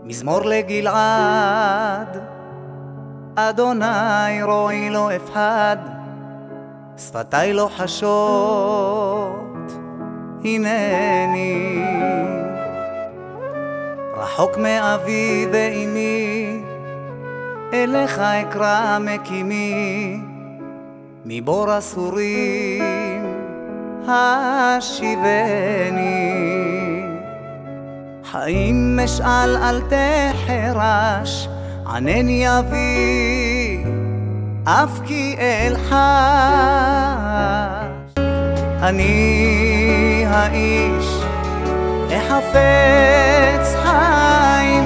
מזמור לגלעד, אדוני רועי לא אפחד, שפתי לא חשות, הנני רחוק מאבי ואמי, אליך אקרא מקימי, מבור אסורים השיבני. חיים משאל אל תחרש, ענני אבי אף כי אלחש. אני האיש החפץ חיים,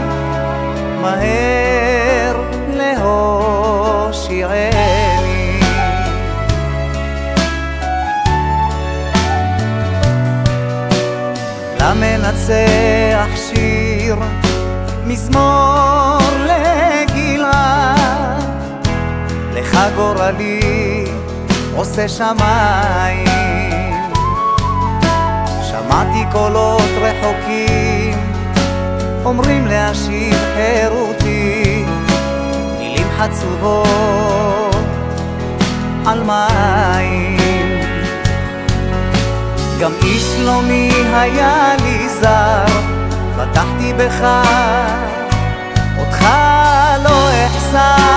מהר להושיעני. למנצח שיר מזמור לגלעד, לך גורלי עושה שמיים. שמעתי קולות רחוקים אומרים להשיב חירותי, מילים חצובות על מים. גם איש שלומי היה לי זר, בטחתי בך אותך לא אחסר.